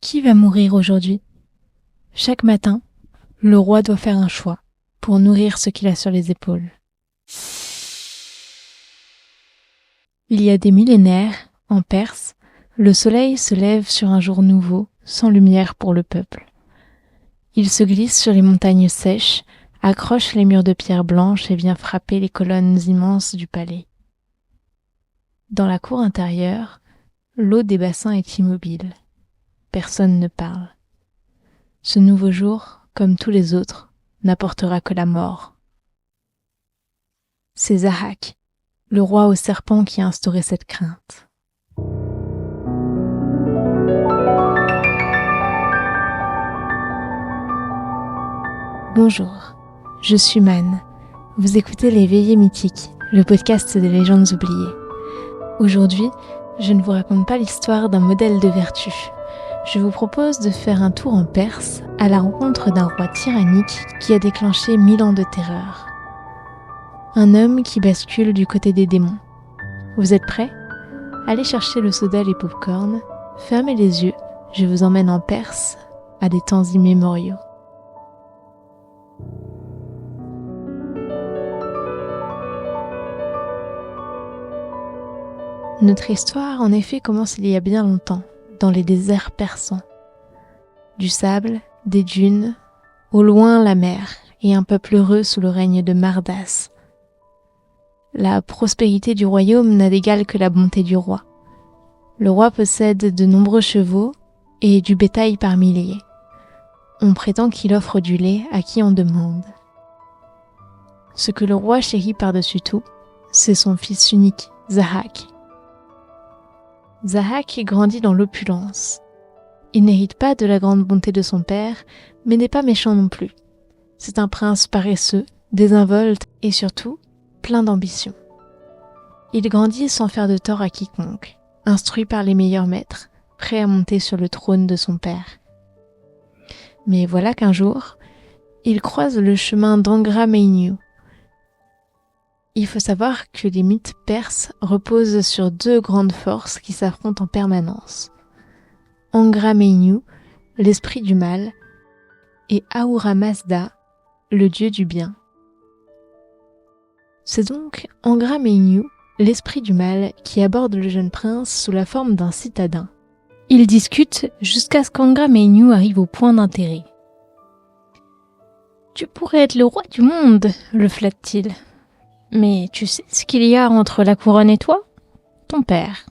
Qui va mourir aujourd'hui? Chaque matin, le roi doit faire un choix pour nourrir ce qu'il a sur les épaules. Il y a des millénaires, en Perse, le soleil se lève sur un jour nouveau, sans lumière pour le peuple. Il se glisse sur les montagnes sèches, accroche les murs de pierre blanche et vient frapper les colonnes immenses du palais. Dans la cour intérieure, l'eau des bassins est immobile. Personne ne parle. Ce nouveau jour, comme tous les autres, n'apportera que la mort. C'est Zahak, le roi au serpent qui a instauré cette crainte. Bonjour, je suis Man. Vous écoutez Les Veillées Mythiques, le podcast des légendes oubliées. Aujourd'hui, je ne vous raconte pas l'histoire d'un modèle de vertu. Je vous propose de faire un tour en Perse à la rencontre d'un roi tyrannique qui a déclenché 1000 ans de terreur. Un homme qui bascule du côté des démons. Vous êtes prêts? Allez chercher le soda et les pop-corn, fermez les yeux, je vous emmène en Perse à des temps immémoriaux. Notre histoire, en effet, commence il y a bien longtemps, dans les déserts persans. Du sable, des dunes, au loin la mer, et un peuple heureux sous le règne de Mardas. La prospérité du royaume n'a d'égal que la bonté du roi. Le roi possède de nombreux chevaux et du bétail par milliers. On prétend qu'il offre du lait à qui on demande. Ce que le roi chérit par-dessus tout, c'est son fils unique, Zahak. Zahak grandit dans l'opulence. Il n'hérite pas de la grande bonté de son père, mais n'est pas méchant non plus. C'est un prince paresseux, désinvolte et surtout plein d'ambition. Il grandit sans faire de tort à quiconque, instruit par les meilleurs maîtres, prêt à monter sur le trône de son père. Mais voilà qu'un jour, il croise le chemin d'Angra Mainyu. Il faut savoir que les mythes perses reposent sur deux grandes forces qui s'affrontent en permanence. Angra Mainyu, l'esprit du mal, et Ahura Mazda, le dieu du bien. C'est donc Angra Mainyu, l'esprit du mal, qui aborde le jeune prince sous la forme d'un citadin. Ils discutent jusqu'à ce qu'Angra Mainyu arrive au point d'intérêt. « Tu pourrais être le roi du monde », le flatte-t-il. « Mais tu sais ce qu'il y a entre la couronne et toi? Ton père. »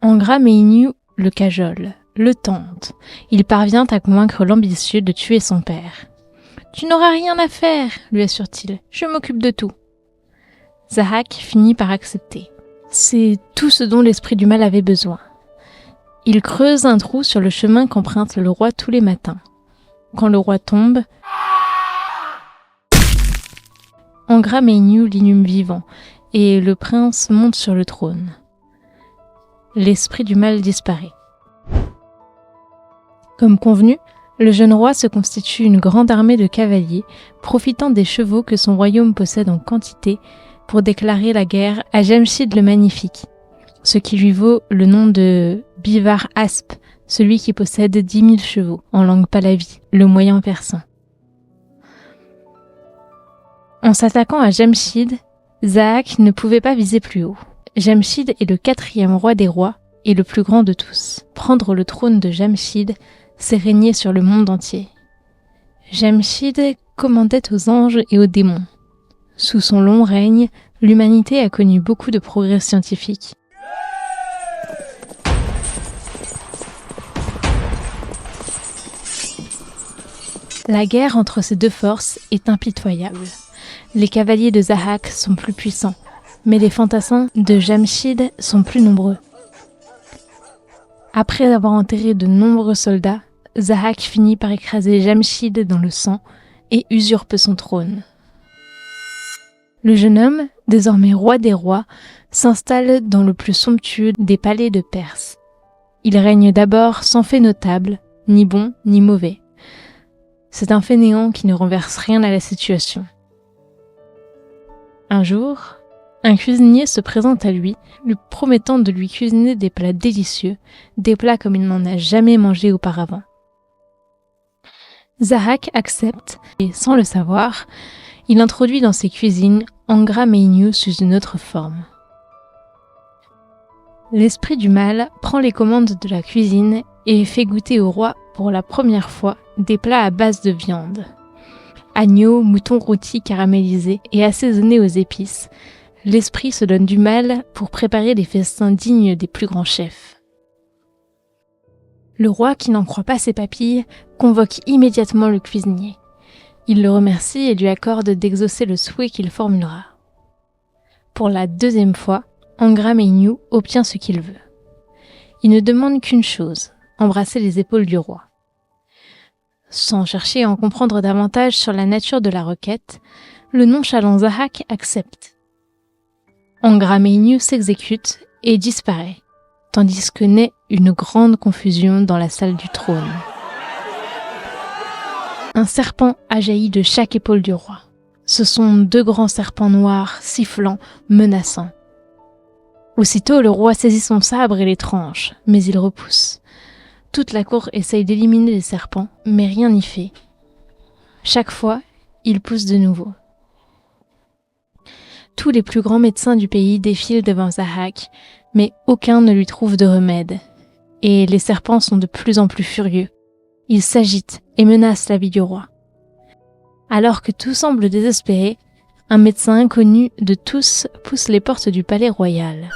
Angra Mainyu le cajole, le tente. Il parvient à convaincre l'ambitieux de tuer son père. « Tu n'auras rien à faire, lui assure-t-il. Je m'occupe de tout. » Zahak finit par accepter. C'est tout ce dont l'esprit du mal avait besoin. Il creuse un trou sur le chemin qu'emprunte le roi tous les matins. Quand le roi tombe, Angra Mainyu l'inhume vivant, et le prince monte sur le trône. L'esprit du mal disparaît. Comme convenu, le jeune roi se constitue une grande armée de cavaliers, profitant des chevaux que son royaume possède en quantité pour déclarer la guerre à Jamshid le Magnifique, ce qui lui vaut le nom de Bivar Asp, celui qui possède 10 000 chevaux, en langue pahlavi, le moyen persan. En s'attaquant à Jamshid, Zahak ne pouvait pas viser plus haut. Jamshid est le 4e roi des rois et le plus grand de tous. Prendre le trône de Jamshid, c'est régner sur le monde entier. Jamshid commandait aux anges et aux démons. Sous son long règne, l'humanité a connu beaucoup de progrès scientifiques. La guerre entre ces deux forces est impitoyable. Les cavaliers de Zahak sont plus puissants, mais les fantassins de Jamshid sont plus nombreux. Après avoir enterré de nombreux soldats, Zahak finit par écraser Jamshid dans le sang et usurpe son trône. Le jeune homme, désormais roi des rois, s'installe dans le plus somptueux des palais de Perse. Il règne d'abord sans fait notable, ni bon ni mauvais. C'est un fainéant qui ne renverse rien à la situation. Un jour, Un cuisinier se présente à lui promettant de lui cuisiner des plats délicieux, des plats comme il n'en a jamais mangé auparavant. Zahak accepte et, sans le savoir, il introduit dans ses cuisines Angra Mainyu sous une autre forme. L'esprit du mal prend les commandes de la cuisine et fait goûter au roi pour la première fois des plats à base de viande. Agneau, mouton rôti caramélisé et assaisonné aux épices, l'esprit se donne du mal pour préparer des festins dignes des plus grands chefs. Le roi, qui n'en croit pas ses papilles, convoque immédiatement le cuisinier. Il le remercie et lui accorde d'exaucer le souhait qu'il formulera. Pour la deuxième fois, Angra Mainyu obtient ce qu'il veut. Il ne demande qu'une chose, embrasser les épaules du roi. Sans chercher à en comprendre davantage sur la nature de la requête, le nonchalant Zahak accepte. Angra Mainyu s'exécute et disparaît, tandis que naît une grande confusion dans la salle du trône. Un serpent a jailli de chaque épaule du roi. Ce sont 2 grands serpents noirs, sifflants, menaçants. Aussitôt, le roi saisit son sabre et les tranche, mais il repousse. Toute la cour essaye d'éliminer les serpents, mais rien n'y fait. Chaque fois, il pousse de nouveau. Tous les plus grands médecins du pays défilent devant Zahak, mais aucun ne lui trouve de remède. Et les serpents sont de plus en plus furieux. Ils s'agitent et menacent la vie du roi. Alors que tout semble désespéré, un médecin inconnu de tous pousse les portes du palais royal.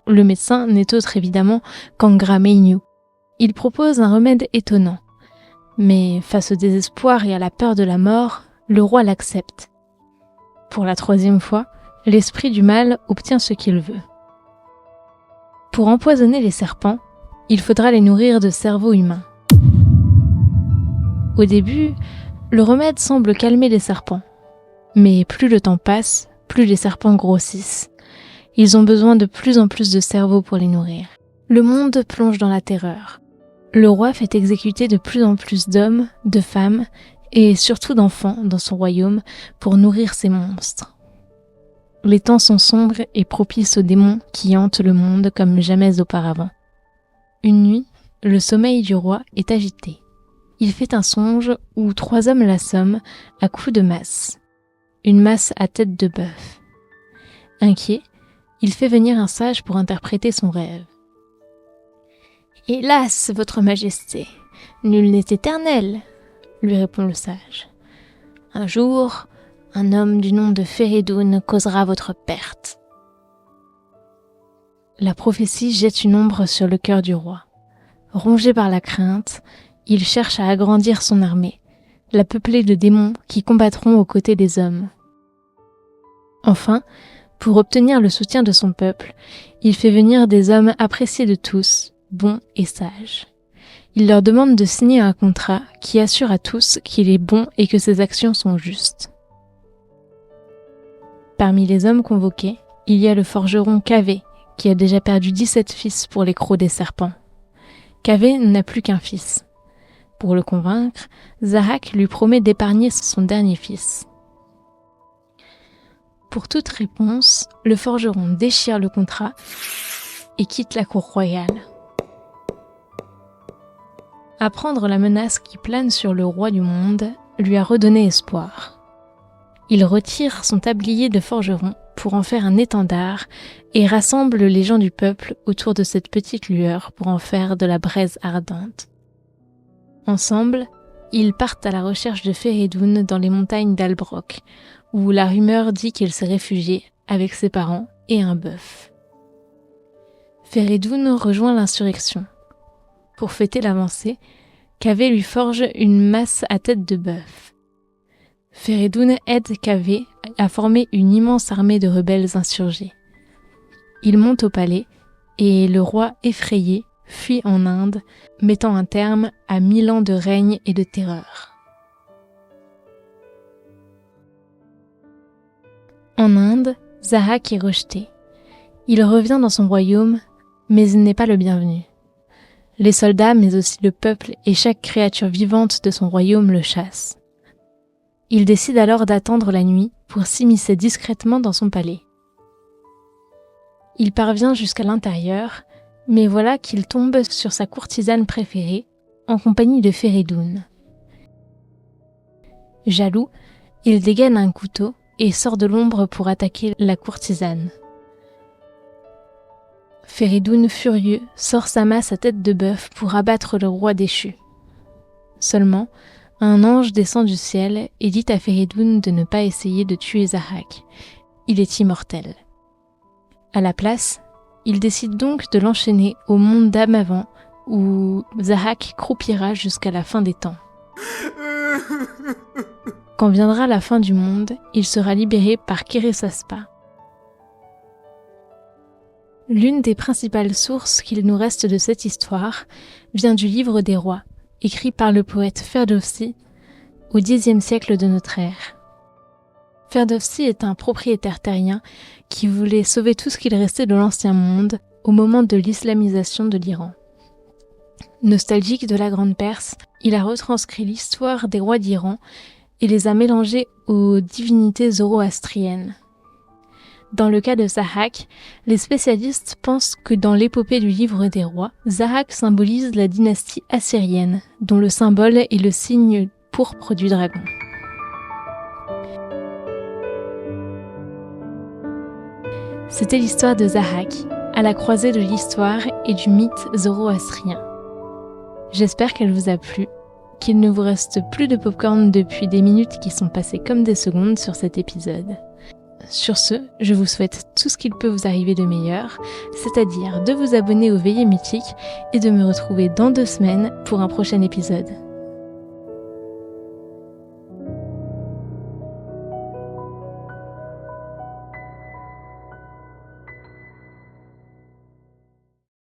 Le médecin n'est autre évidemment qu'Angra Mainyu. Il propose un remède étonnant. Mais face au désespoir et à la peur de la mort, le roi l'accepte. Pour la 3e fois, l'esprit du mal obtient ce qu'il veut. Pour empoisonner les serpents, il faudra les nourrir de cerveaux humains. Au début, le remède semble calmer les serpents. Mais plus le temps passe, plus les serpents grossissent. Ils ont besoin de plus en plus de cerveaux pour les nourrir. Le monde plonge dans la terreur. Le roi fait exécuter de plus en plus d'hommes, de femmes et surtout d'enfants dans son royaume pour nourrir ces monstres. Les temps sont sombres et propices aux démons qui hantent le monde comme jamais auparavant. Une nuit, le sommeil du roi est agité. Il fait un songe où 3 hommes l'assomment à coups de masse. Une masse à tête de bœuf. Inquiet, il fait venir un sage pour interpréter son rêve. « Hélas, votre majesté, nul n'est éternel, » lui répond le sage. « Un jour, un homme du nom de Feridun causera votre perte. » La prophétie jette une ombre sur le cœur du roi. Rongé par la crainte, il cherche à agrandir son armée, la peupler de démons qui combattront aux côtés des hommes. Enfin, pour obtenir le soutien de son peuple, il fait venir des hommes appréciés de tous, bons et sages. Il leur demande de signer un contrat qui assure à tous qu'il est bon et que ses actions sont justes. Parmi les hommes convoqués, il y a le forgeron Kaveh, qui a déjà perdu 17 fils pour les crocs des serpents. Kaveh n'a plus qu'un fils. Pour le convaincre, Zahak lui promet d'épargner son dernier fils. Pour toute réponse, le forgeron déchire le contrat et quitte la cour royale. Apprendre la menace qui plane sur le roi du monde lui a redonné espoir. Il retire son tablier de forgeron pour en faire un étendard et rassemble les gens du peuple autour de cette petite lueur pour en faire de la braise ardente. Ensemble, ils partent à la recherche de Feridun dans les montagnes d'Albrok, où la rumeur dit qu'il s'est réfugié avec ses parents et un bœuf. Feridun rejoint l'insurrection. Pour fêter l'avancée, Kaveh lui forge une masse à tête de bœuf. Feridun aide Kaveh à former une immense armée de rebelles insurgés. Il monte au palais et le roi effrayé fuit en Inde, mettant un terme à 1000 ans de règne et de terreur. En Inde, Zahak est rejeté. Il revient dans son royaume, mais il n'est pas le bienvenu. Les soldats, mais aussi le peuple et chaque créature vivante de son royaume le chassent. Il décide alors d'attendre la nuit pour s'immiscer discrètement dans son palais. Il parvient jusqu'à l'intérieur, mais voilà qu'il tombe sur sa courtisane préférée, en compagnie de Feridoun. Jaloux, il dégaine un couteau et sort de l'ombre pour attaquer la courtisane. Feridoun, furieux, sort sa masse à tête de bœuf pour abattre le roi déchu. Seulement, un ange descend du ciel et dit à Feridoun de ne pas essayer de tuer Zahak. Il est immortel. À la place, il décide donc de l'enchaîner au monde d'Amavant, où Zahak croupira jusqu'à la fin des temps. Quand viendra la fin du monde, il sera libéré par Kéréssaspa. L'une des principales sources qu'il nous reste de cette histoire vient du livre des rois, écrit par le poète Ferdowsi au Xe siècle de notre ère. Ferdowsi est un propriétaire terrien qui voulait sauver tout ce qu'il restait de l'ancien monde au moment de l'islamisation de l'Iran. Nostalgique de la Grande Perse, il a retranscrit l'histoire des rois d'Iran et les a mélangés aux divinités zoroastriennes. Dans le cas de Zahak, les spécialistes pensent que dans l'épopée du livre des rois, Zahak symbolise la dynastie assyrienne, dont le symbole est le signe pourpre du dragon. C'était l'histoire de Zahak, à la croisée de l'histoire et du mythe zoroastrien. J'espère qu'elle vous a plu, qu'il ne vous reste plus de popcorn depuis des minutes qui sont passées comme des secondes sur cet épisode. Sur ce, je vous souhaite tout ce qu'il peut vous arriver de meilleur, c'est-à-dire de vous abonner aux Veillées Mythiques et de me retrouver dans 2 semaines pour un prochain épisode.